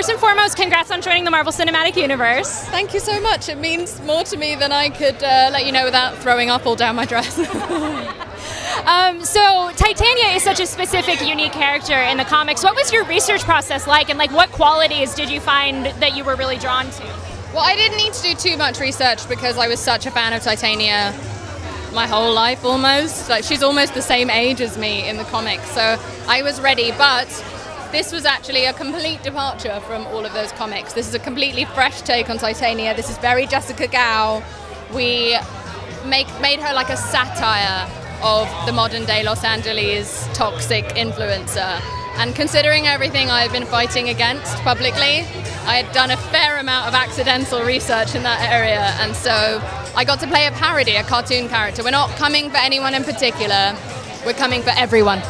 first and foremost, congrats on joining the Marvel Cinematic Universe. Thank you so much. It means more to me than I could let you know without throwing up all down my dress. So Titania is such a specific, unique character in the comics. What was your research process like, and like what qualities did you find that you were really drawn to? Well, I didn't need to do too much research because I was such a fan of Titania my whole life almost. Like, she's almost the same age as me in the comics, so I was ready, but this was actually a complete departure from all of those comics. This is a completely fresh take on Titania. This is very Jessica Gao. We made her like a satire of the modern day Los Angeles toxic influencer. And considering everything I've been fighting against publicly, I had done a fair amount of accidental research in that area, and so I got to play a parody, a cartoon character. We're not coming for anyone in particular, we're coming for everyone.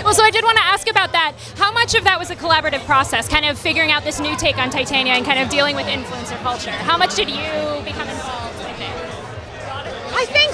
Well, so I did want to ask about that. How much of that was a collaborative process, kind of figuring out this new take on Titania and kind of dealing with influencer culture? How much did you become involved with it? I think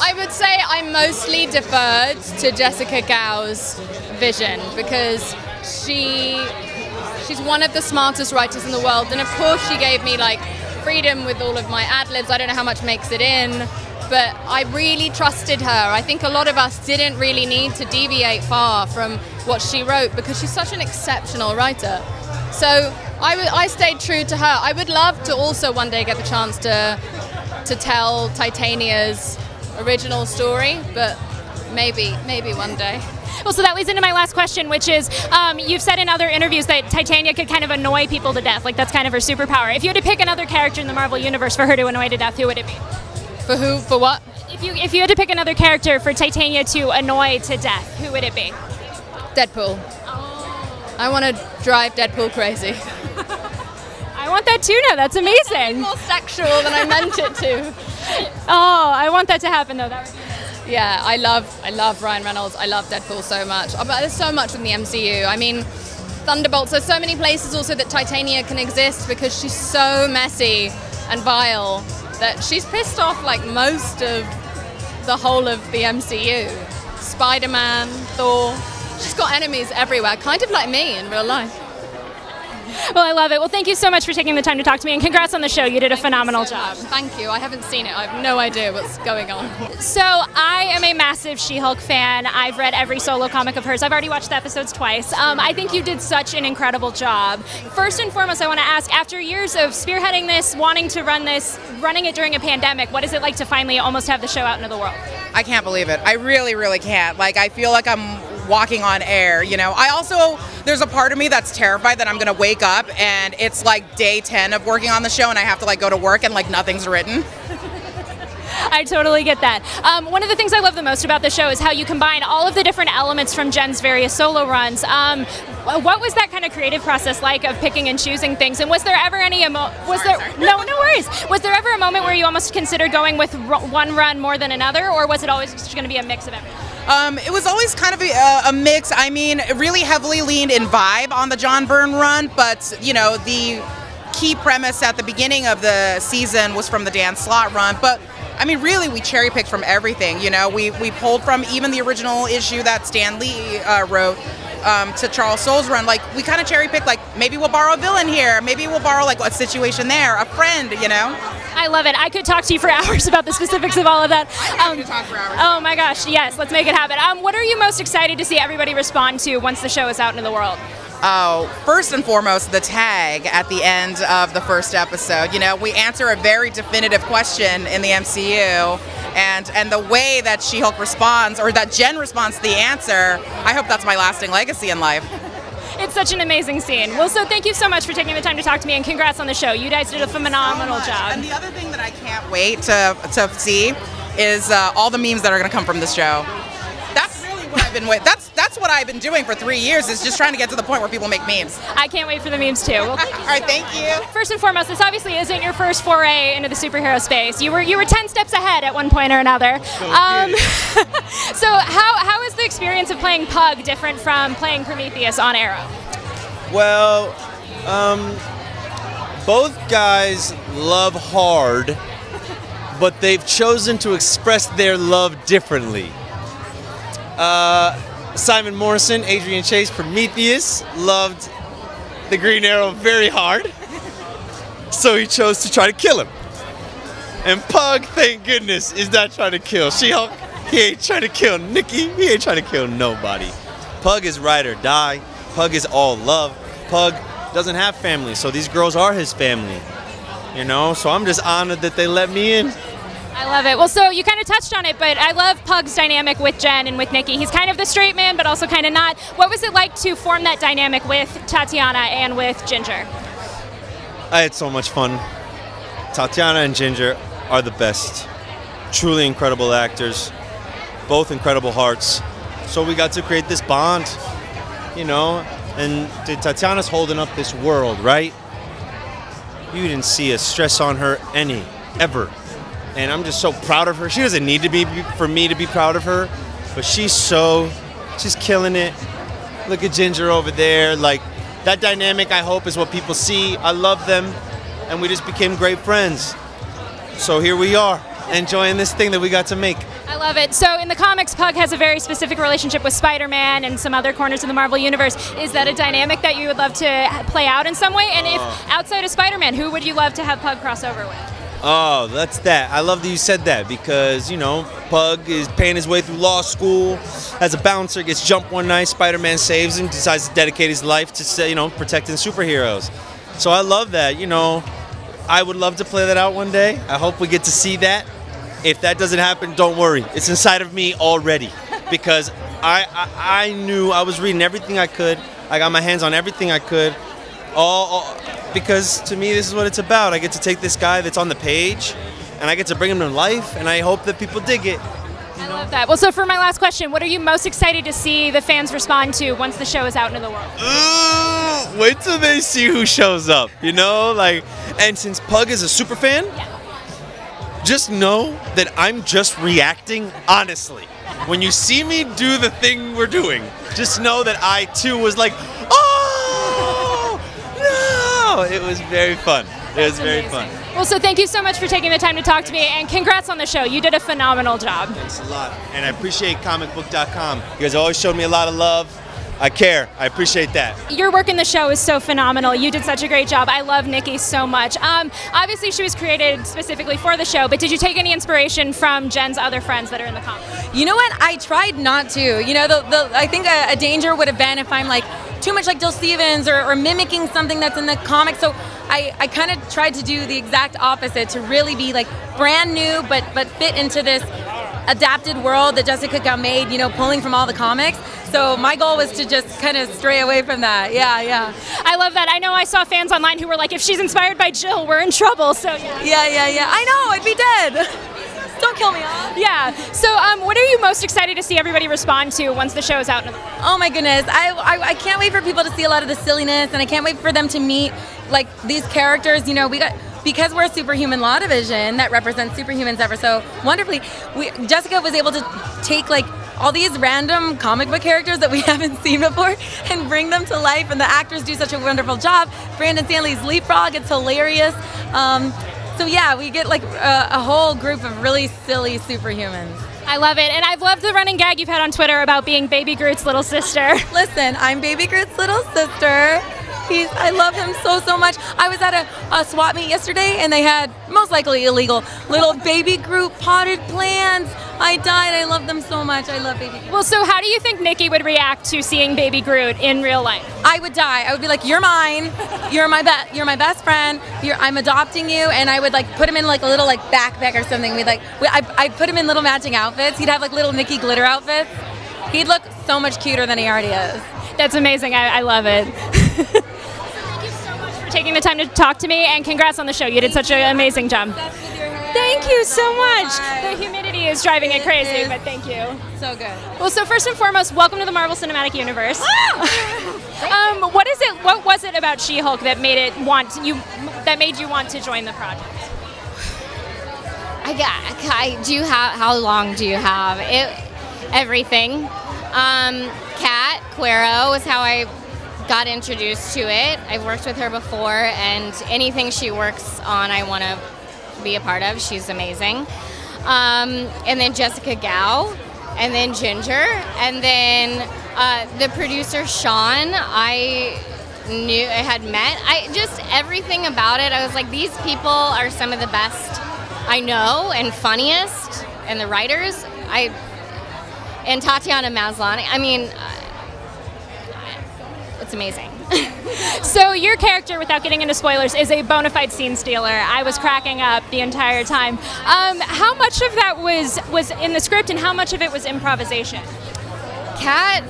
I would say I mostly deferred to Jessica Gao's vision because she's one of the smartest writers in the world, and of course she gave me like freedom with all of my ad-libs. I don't know how much makes it in, but I really trusted her. I think a lot of us didn't really need to deviate far from what she wrote because she's such an exceptional writer. So I stayed true to her. I would love to also one day get the chance to tell Titania's original story, but maybe one day. Well, so that leads into my last question, which is, you've said in other interviews that Titania could kind of annoy people to death, like that's kind of her superpower. If you had to pick another character in the Marvel Universe for her to annoy to death, who would it be? For who? For what? If you had to pick another character for Titania to annoy to death, who would it be? Deadpool. Oh. I want to drive Deadpool crazy. I want that too now, that's amazing. More sexual than I meant it to. Oh, I want that to happen though. That would be amazing. Yeah, I love Ryan Reynolds. I love Deadpool so much. But there's so much in the MCU. I mean, Thunderbolts, there's so many places also that Titania can exist because she's so messy and vile that she's pissed off like most of the whole of the MCU. Spider-Man, Thor, she's got enemies everywhere, kind of like me in real life. Well, I love it. Well, thank you so much for taking the time to talk to me, and congrats on the show. You did a phenomenal job. Thank you. I haven't seen it. I have no idea what's going on. So I am a massive She-Hulk fan. I've read every solo comic of hers. I've already watched the episodes twice. I think you did such an incredible job. First and foremost, I want to ask, after years of spearheading this, wanting to run this, running it during a pandemic, what is it like to finally almost have the show out into the world? I can't believe it. I really, really can't. Like, I feel like I'm walking on air, you know. There's a part of me that's terrified that I'm gonna wake up and it's like day 10 of working on the show and I have to like go to work and like nothing's written. I totally get that. One of the things I love the most about the show is how you combine all of the different elements from Jen's various solo runs. What was that kind of creative process like of picking and choosing things? And was there ever any no worries. Was there ever a moment where you almost considered going with one run more than another, or was it always just going to be a mix of everything? It was always kind of a mix. I mean, it really heavily leaned in vibe on the John Byrne run, but you know, the key premise at the beginning of the season was from the Dan Slott run. But I mean, really, we cherry picked from everything. You know, we pulled from even the original issue that Stan Lee wrote to Charles Soule's run. Like, we kind of cherry picked, like, maybe we'll borrow a villain here, maybe we'll borrow like a situation there, a friend, you know. I love it. I could talk to you for hours about the specifics of all of that. I could talk for hours. Oh my gosh, yes, let's make it happen. What are you most excited to see everybody respond to once the show is out into the world? Oh, first and foremost, the tag at the end of the first episode. You know, we answer a very definitive question in the MCU, and the way that She-Hulk responds, or that Jen responds to the answer, I hope that's my lasting legacy in life. It's such an amazing scene. Well, so thank you so much for taking the time to talk to me, and congrats on the show. You guys did a phenomenal job. And the other thing that I can't wait to see is all the memes that are going to come from this show. That's really what I've been waiting. That's what I've been doing for 3 years, is just trying to get to the point where people make memes. I can't wait for the memes too. Well, all right, thank you. First and foremost, this obviously isn't your first foray into the superhero space. You were 10 steps ahead at one point or another. So how is the experience of playing Pug different from playing Prometheus on Arrow? Well, both guys love hard, but they've chosen to express their love differently. Simon Morrison, Adrian Chase, Prometheus, loved the Green Arrow very hard, so he chose to try to kill him. And Pug, thank goodness, is not trying to kill She-Hulk. He ain't trying to kill Nikki. He ain't trying to kill nobody. Pug is ride or die. Pug is all love. Pug doesn't have family, so these girls are his family. You know, so I'm just honored that they let me in. I love it. Well, so you kind of touched on it, but I love Pug's dynamic with Jen and with Nikki. He's kind of the straight man, but also kind of not. What was it like to form that dynamic with Tatiana and with Ginger? I had so much fun. Tatiana and Ginger are the best. Truly incredible actors. Both incredible hearts. So we got to create this bond, you know, and Tatiana's holding up this world, right? You didn't see a stress on her ever. And I'm just so proud of her. She doesn't need to be for me to be proud of her, but she's killing it. Look at Ginger over there. Like, that dynamic, I hope, is what people see. I love them, and we just became great friends. So here we are, enjoying this thing that we got to make. I love it. So in the comics, Pug has a very specific relationship with Spider-Man and some other corners of the Marvel Universe. Is that a dynamic that you would love to play out in some way? And if outside of Spider-Man, who would you love to have Pug cross over with? Oh, that's that. I love that you said that because, you know, Pug is paying his way through law school. As a bouncer, gets jumped one night, Spider-Man saves him, decides to dedicate his life to, you know, protecting superheroes. So I love that, you know. I would love to play that out one day. I hope we get to see that. If that doesn't happen, don't worry. It's inside of me already because I knew I was reading everything I could. I got my hands on everything I could. All because to me, this is what it's about. I get to take this guy that's on the page, and I get to bring him to life, and I hope that people dig it. I love that. Well, so for my last question, what are you most excited to see the fans respond to once the show is out into the world? Wait till they see who shows up, you know? Like, and since Pug is a super fan, just know that I'm just reacting honestly. When you see me do the thing we're doing, just know that I too was like, oh, no! It was very fun. It was very fun. Well, so thank you so much for taking the time to talk to me, and congrats on the show. You did a phenomenal job. Thanks a lot. And I appreciate comicbook.com. You guys always showed me a lot of love. I care. I appreciate that. Your work in the show is so phenomenal. You did such a great job. I love Nikki so much. Obviously, she was created specifically for the show, but did you take any inspiration from Jen's other friends that are in the comics? You know what? I tried not to. You know, I think a danger would have been if I'm like too much like Dill Stevens or mimicking something that's in the comics. So I kind of tried to do the exact opposite, to really be like brand new, but fit into this adapted world that Jessica got made, you know, pulling from all the comics. So my goal was to just kind of stray away from that. Yeah. I love that. I know I saw fans online who were like, if she's inspired by Jill, we're in trouble. So yeah. I know, I'd be dead. Don't kill me off. Yeah. So what are you most excited to see everybody respond to once the show is out? Oh my goodness. I can't wait for people to see a lot of the silliness, and I can't wait for them to meet like these characters. You know, because we're a superhuman law division that represents superhumans ever so wonderfully, Jessica was able to take like all these random comic book characters that we haven't seen before and bring them to life, and the actors do such a wonderful job. Brandon Stanley's leapfrog, it's hilarious. So yeah, we get like a whole group of really silly superhumans. I love it, and I've loved the running gag you've had on Twitter about being Baby Groot's little sister. Listen, I'm Baby Groot's little sister. I love him so much. I was at a swap meet yesterday, and they had, most likely illegal, little Baby Groot potted plants. I died. I love them so much. I love Baby Groot. Well, so how do you think Nikki would react to seeing Baby Groot in real life? I would die. I would be like, you're mine. You're my best friend. I'm adopting you, and I would like put him in like a little like backpack or something. I put him in little matching outfits. He'd have like little Nikki glitter outfits. He'd look so much cuter than he already is. That's amazing. I love it. Thank you so much for taking the time to talk to me, and congrats on the show. You did such an amazing job. Thank you so much. The humidity is driving it crazy, but thank you. So good. Well, so first and foremost, welcome to the Marvel Cinematic Universe. What was it about She-Hulk that made you want to join the project? How long do you have? Everything. Kat Cuero was how I got introduced to it. I've worked with her before, and anything she works on, I want to be a part of. She's amazing. And then Jessica Gao, and then Ginger, and then The producer, Sean, I had met. Just everything about it, I was like, these people are some of the best I know and funniest, and the writers, and Tatiana Maslany. I mean, it's amazing. So your character, without getting into spoilers, is a bona fide scene stealer. I was cracking up the entire time. How much of that was in the script, and how much of it was improvisation? Kat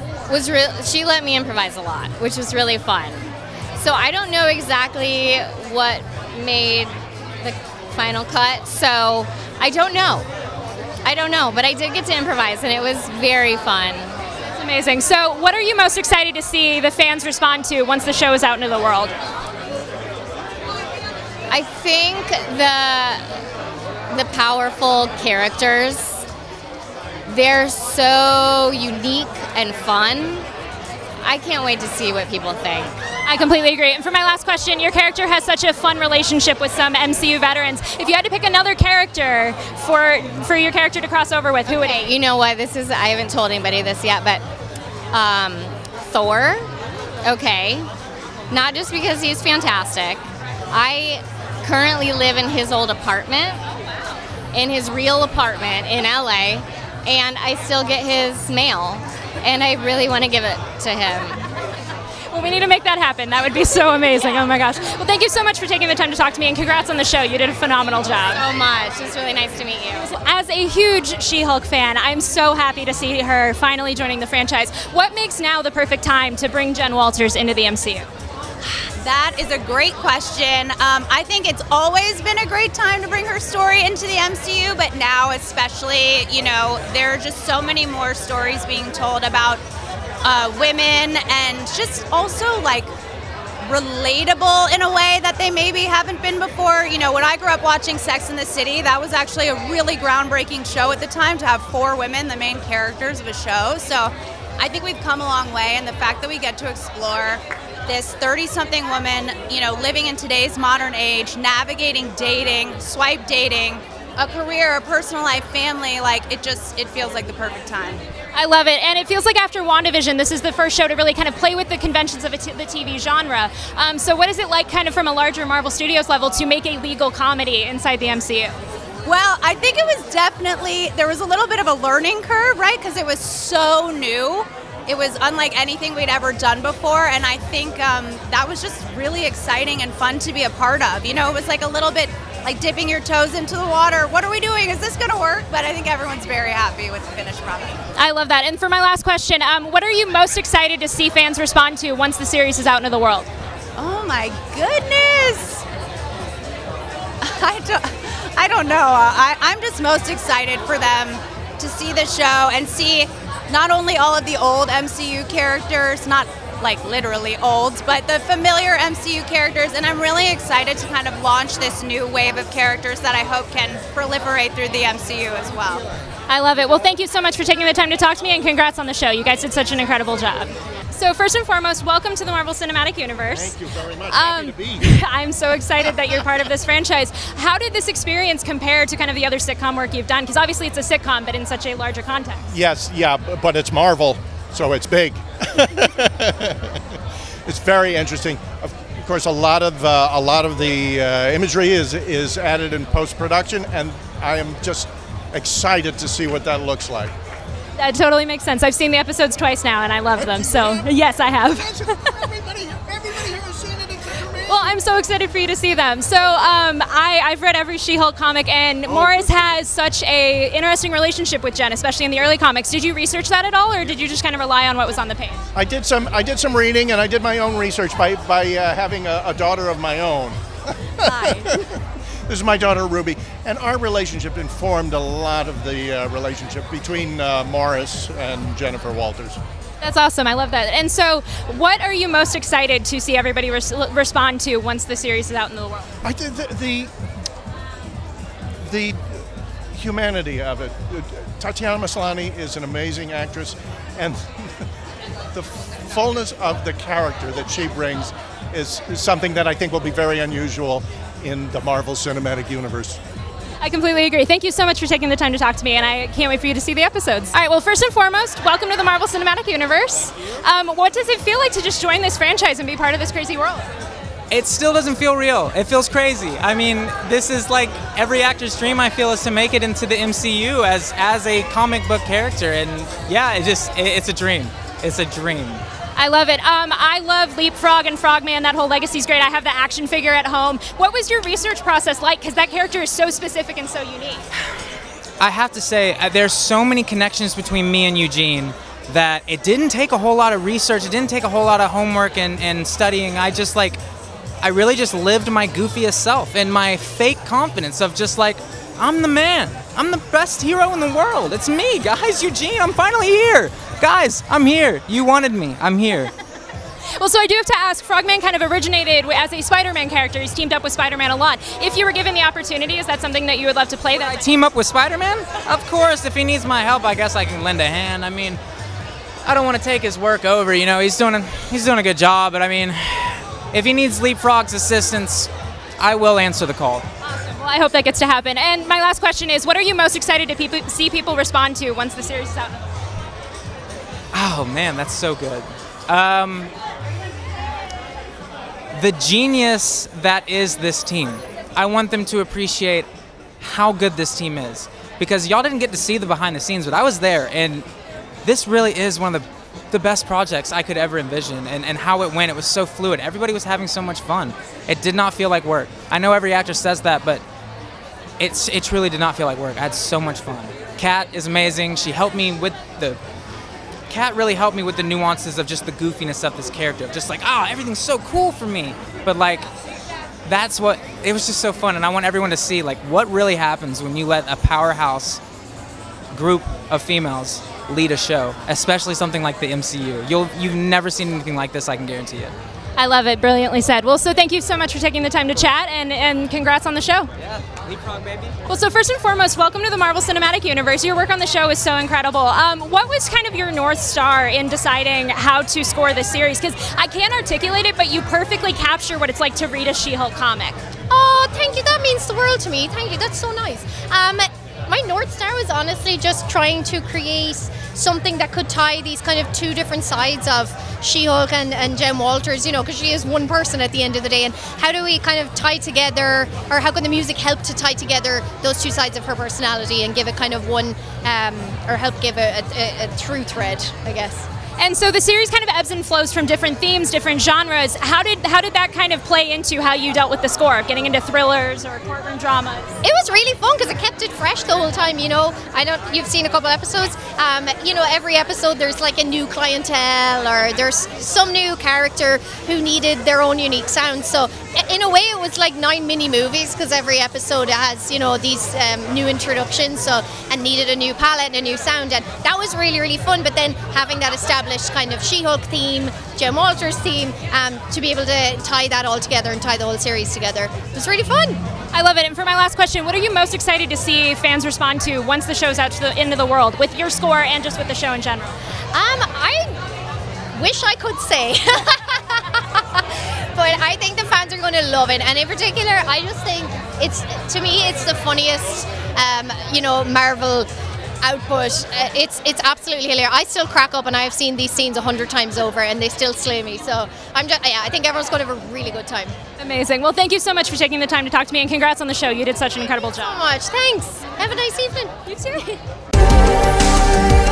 she let me improvise a lot, which was really fun. So I don't know exactly what made the final cut, so I don't know, but I did get to improvise, and it was very fun. That's amazing. So what are you most excited to see the fans respond to once the show is out into the world? I think the powerful characters, they're so unique and fun. I can't wait to see what people think. I completely agree. And for my last question, your character has such a fun relationship with some MCU veterans. If you had to pick another character for your character to cross over with, who would it be? You know what? I haven't told anybody this yet, but Thor. Okay. Not just because he's fantastic. I currently live in his old apartment, in his real apartment in LA, and I still get his mail, and I really want to give it to him. Well, we need to make that happen. That would be so amazing. Oh my gosh. Well, thank you so much for taking the time to talk to me, and congrats on the show. You did a phenomenal job. So much. It's really nice to meet you. As a huge She-Hulk fan, I'm so happy to see her finally joining the franchise. What makes now the perfect time to bring Jen Walters into the MCU? That is a great question. I think it's always been a great time to bring her story into the MCU, but now especially, there are just so many more stories being told about women, and just also like relatable in a way that they maybe haven't been before. When I grew up watching Sex and the City, that was actually a really groundbreaking show at the time, to have 4 women the main characters of a show. So I think we've come a long way, and the fact that we get to explore this 30-something woman, living in today's modern age, navigating dating, swipe dating, a career, a personal life, family, it feels like the perfect time. I love it, and it feels like after WandaVision, this is the first show to really kind of play with the conventions of the TV genre. So what is it like, kind of from a larger Marvel Studios level, to make a legal comedy inside the MCU? Well, I think it was there was a little bit of a learning curve, right? Because it was so new. It was unlike anything we'd ever done before, and I think that was just really exciting and fun to be a part of. It was like a little bit like dipping your toes into the water. What are we doing? Is this going to work? But I think everyone's very happy with the finished product. I love that. And for my last question, what are you most excited to see fans respond to once the series is out into the world? Oh my goodness! I don't know. I'm just most excited for them to see the show and see not only all of the old MCU characters, not like literally old, but the familiar MCU characters, and I'm really excited to kind of launch this new wave of characters that I hope can proliferate through the MCU as well. I love it. Well, thank you so much for taking the time to talk to me, and congrats on the show. You guys did such an incredible job. So first and foremost, welcome to the Marvel Cinematic Universe. Thank you very much. Happy to be here. I'm so excited that you're part of this franchise. How did this experience compare to kind of the other sitcom work you've done? Because obviously it's a sitcom, but in such a larger context. Yes, yeah, but it's Marvel, so it's big. It's very interesting. Of course, a lot of the imagery is added in post-production, and I am just excited to see what that looks like. That totally makes sense. I've seen the episodes twice now, and I love them. So yes, I have. Everybody here has seen it except for me. Well, I'm so excited for you to see them. So I've read every She-Hulk comic, and Morris has such a interesting relationship with Jen, especially in the early comics. Did you research that at all, or did you just kind of rely on what was on the page? I did some reading, and I did my own research by having a daughter of my own. Hi. This is my daughter, Ruby, and our relationship informed a lot of the relationship between Morris and Jennifer Walters. That's awesome. I love that. And so what are you most excited to see everybody respond to once the series is out into the world? I did the humanity of it. Tatiana Maslany is an amazing actress, and the fullness of the character that she brings is something that I think will be very unusual in the Marvel Cinematic Universe. I completely agree. Thank you so much for taking the time to talk to me, and I can't wait for you to see the episodes. All right, well, first and foremost, welcome to the Marvel Cinematic Universe. What does it feel like to just join this franchise and be part of this crazy world? It still doesn't feel real. It feels crazy. I mean, this is like every actor's dream, I feel, is to make it into the MCU as a comic book character. And yeah, it's a dream. It's a dream. I love it. I love Leapfrog and Frogman. That whole legacy's great. I have the action figure at home. What was your research process like? Because that character is so specific and so unique. I have to say, there's so many connections between me and Eugene that it didn't take a whole lot of research. It didn't take a whole lot of homework and studying. I really just lived my goofiest self and my fake confidence of just like, I'm the man. I'm the best hero in the world. It's me, guys. Eugene, I'm finally here. Guys, I'm here. You wanted me. I'm here. Well, so I do have to ask, Frogman kind of originated as a Spider-Man character. He's teamed up with Spider-Man a lot. If you were given the opportunity, is that something that you would love to play? Would I team up with Spider-Man? Of course. If he needs my help, I guess I can lend a hand. I mean, I don't want to take his work over. You know, he's doing a good job, but I mean, if he needs Leapfrog's assistance, I will answer the call. Awesome. Well, I hope that gets to happen. And my last question is, what are you most excited to see people respond to once the series is out? Oh, man, that's so good. The genius that is this team. I want them to appreciate how good this team is. Because y'all didn't get to see the behind the scenes, but I was there, and this really is one of the best projects I could ever envision, and how it went. It was so fluid. Everybody was having so much fun. It did not feel like work. I know every actor says that, but it truly did not feel like work. I had so much fun. Kat is amazing. She helped me with Kat really helped me with the nuances of just the goofiness of this character. Just like, everything's so cool for me. But like, it was just so fun, and I want everyone to see like what really happens when you let a powerhouse group of females lead a show, especially something like the MCU. You've never seen anything like this, I can guarantee it. I love it. Brilliantly said. Well, so thank you so much for taking the time to chat, and congrats on the show. Yeah, Leapfrog, baby. Well, so first and foremost, welcome to the Marvel Cinematic Universe. Your work on the show is so incredible. What was kind of your North Star in deciding how to score this series? Because I can't articulate it, but you perfectly capture what it's like to read a She-Hulk comic. Oh, thank you. That means the world to me. Thank you. That's so nice. My North Star was honestly just trying to create something that could tie these kind of two different sides of She-Hulk and Jen Walters, you know, because she is one person at the end of the day, and how do we kind of tie together, or how can the music help to tie together those two sides of her personality and give it kind of one, or help give a true thread, I guess. And so the series kind of ebbs and flows from different themes, different genres. How did that kind of play into how you dealt with the score, of getting into thrillers or courtroom dramas? It was really fun because it kept it fresh the whole time, you know. You've seen a couple episodes. You know, every episode there's like a new clientele, or there's some new character who needed their own unique sound. So in a way it was like 9 mini movies, because every episode has, you know, these new introductions, and needed a new palette and a new sound, and that was really, really fun. But then having that established kind of She-Hulk theme, Jen Walters theme, to be able to tie that all together and tie the whole series together, it was really fun. I love it. And for my last question, what are you most excited to see fans respond to once the show's out into the world, with your score and just with the show in general? I wish I could say, but I think the fans are going to love it, and in particular, I just think to me it's the funniest, you know, Marvel output. It's absolutely hilarious. I still crack up, and I've seen these scenes 100 times over, and they still slay me. So I think everyone's going to have a really good time. Amazing. Well, thank you so much for taking the time to talk to me, and congrats on the show. You did such an incredible job. So much. Thanks. Have a nice evening. You too.